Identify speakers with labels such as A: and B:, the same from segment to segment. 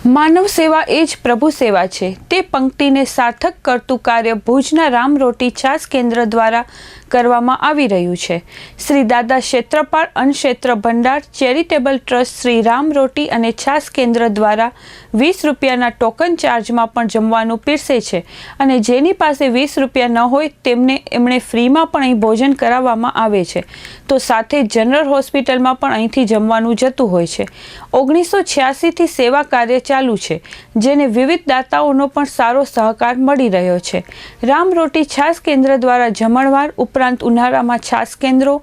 A: માનવ સેવા એ જ પ્રભુ સેવા છે તે પંક્તિને સાર્થક કરતું કાર્ય ભુજના રામ રોટી છાસ કેન્દ્ર દ્વારા કરવામાં આવી રહ્યું છે। શ્રી દાદા ક્ષેત્રપાળ અન્ન ક્ષેત્ર ભંડાર ચેરિટેબલ ટ્રસ્ટ શ્રી રામ રોટી અને છાસ કેન્દ્ર દ્વારા 20 રૂપિયાના ટોકન ચાર્જમાં પણ જમવાનું પીરસે છે અને જેની પાસે 20 રૂપિયા ન હોય તેમને એમણે ફ્રીમાં પણ અહીં ભોજન કરાવવામાં આવે છે। તો સાથે જનરલ હોસ્પિટલમાં પણ અહીંથી જમવાનું જતું હોય છે। 1986થી સેવા કાર્ય ચાલુ છે જેને વિવિધ દાતાઓનો પણ સારો સહકાર મળી રહ્યો છે। રામ રોટી છાસ કેન્દ્ર દ્વારા જમણવાર ઉપરાંત ઉનાળામાં છાસ કેન્દ્રો,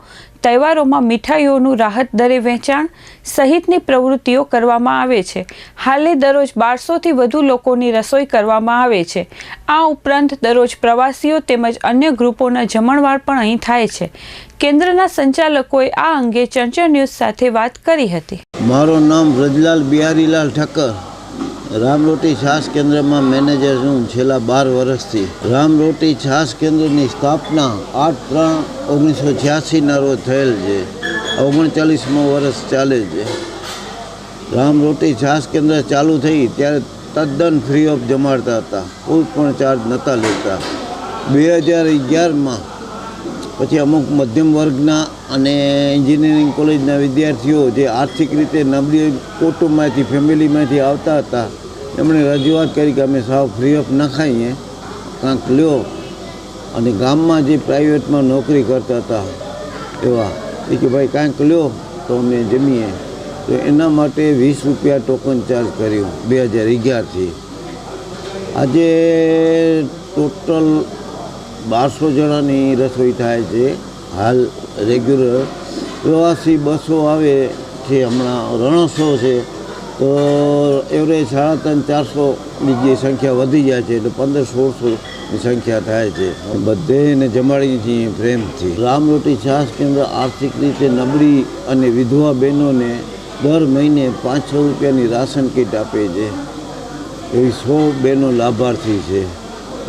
A: તહેવારોમાં મીઠાઈઓનું રાહત દરે વેચાણ સહિતની પ્રવૃત્તિઓ કરવામાં આવે છે। હાલે દરરોજ 1200થી વધુ લોકોની રસોઈ કરવામાં આવે છે। આ ઉપરાંત દરરોજ પ્રવાસીઓ તેમજ અન્ય ગ્રુપોના જમણવાર પણ અહીં થાય છે। કેન્દ્રના સંચાલકોએ આ અંગે ચંચળ ન્યૂઝ સાથે વાત કરી હતી।
B: મારું નામ રજલાલ બિહારીલાલ ઠક્કર, રામ રોટી છાસ કેન્દ્રમાં મેનેજર છું છેલ્લા 12 વર્ષથી। રામ રોટી છાસ કેન્દ્રની સ્થાપના 8/3/1986ના રોજ થયેલ છે। 39મું વર્ષ ચાલે છે। રામ રોટી છાસ કેન્દ્ર ચાલુ થઈ ત્યારે તદ્દન ફ્રી ઓફ જમાડતા હતા, કોઈ પણ ચાર્જ નહોતા લેતા। 2011માં પછી અમુક મધ્યમ વર્ગના અને એન્જિનિયરિંગ કોલેજના વિદ્યાર્થીઓ જે આર્થિક રીતે નબળી કુટુંબમાંથી ફેમિલીમાંથી આવતા હતા એમણે રજૂઆત કરી કે અમે સાવ ફ્રી ઓફ ન ખાઈએ, કાંઈક લ્યો। અને ગામમાં જે પ્રાઇવેટમાં નોકરી કરતા હતા એવા એ કે ભાઈ કાંઈક લ્યો તો અમે જમીએ। તો એના માટે 20 રૂપિયા ટોકન ચાર્જ કર્યું 2011થી। આજે ટોટલ 1200 જણાની રસોઈ થાય છે। હાલ રેગ્યુલર પ્રવાસી બસો આવે છે। હમણાં રણોત્સવ છે તો એવરેજ 350-400ની જે સંખ્યા વધી જાય છે એટલે 1500-1600ની સંખ્યા થાય છે। બધેને જમાડીએ છીએ પ્રેમથી। રામ રોટી છાસ કેન્દ્ર આર્થિક રીતે નબળી અને વિધવા બહેનોને દર મહિને 500 રૂપિયાની રાશન કીટ આપે છે। એવી 100 બહેનો લાભાર્થી છે।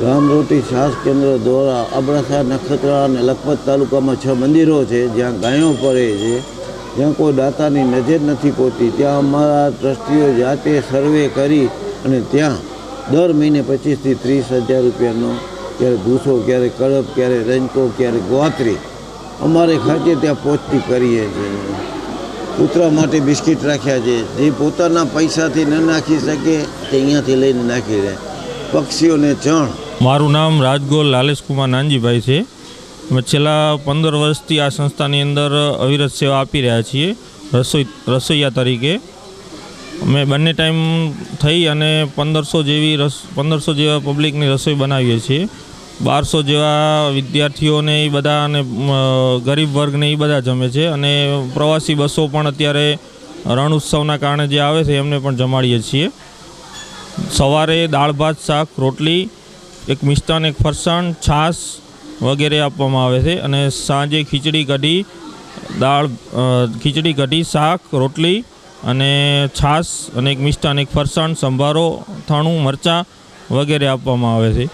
B: રામ રોટી છાસ કેન્દ્ર દ્વારા અબડાસા, નખત્રાણા અને લખપત તાલુકામાં 6 મંદિરો છે જ્યાં ગાયો પડે છે, જ્યાં કોઈ દાતાની નજર નથી પહોંચતી, ત્યાં અમારા ટ્રસ્ટીઓ જાતે સર્વે કરી અને ત્યાં દર મહિને 25,000થી 30,000 રૂપિયાનો ક્યારેક ભૂસો, ક્યારેક કડપ, ક્યારેક રંજકો, ક્યારેક ગોત્રી અમારે ખર્ચે ત્યાં પહોંચતી કરીએ છીએ। કૂતરા માટે બિસ્કિટ રાખ્યા છે, જે પોતાના પૈસાથી ન નાખી શકે તે અહીંયાથી લઈને નાખી દે। પક્ષીઓને ચણ।
C: મારું નામ રાજગોર લાલેશકુમાર નાનજીભાઈ છે। અમે છેલ્લા 15 વર્ષથી આ સંસ્થાની અંદર અવિરત સેવા આપી રહ્યા છીએ રસોઈયા તરીકે। અમે બંને ટાઈમ થઈ અને 1500 જેવા પબ્લિકની રસોઈ બનાવીએ છીએ। 1200 જેવા વિદ્યાર્થીઓને એ બધા અને ગરીબ વર્ગને એ બધા જમે છે અને પ્રવાસી બસો પણ અત્યારે રણ ઉત્સવના કારણે જે આવે છે એમને પણ જમાડીએ છીએ। સવારે દાળ ભાત શાક રોટલી, એક મિષ્ટાન, એક ફરસાણ, છાશ વગેરે આપવામાં આવે છે અને સાંજે ખીચડી કઢી શાક રોટલી અને છાશ અને એક મિષ્ટાન, એક ફરસાણ, સંભારો, અથાણું, મરચાં વગેરે આપવામાં આવે છે।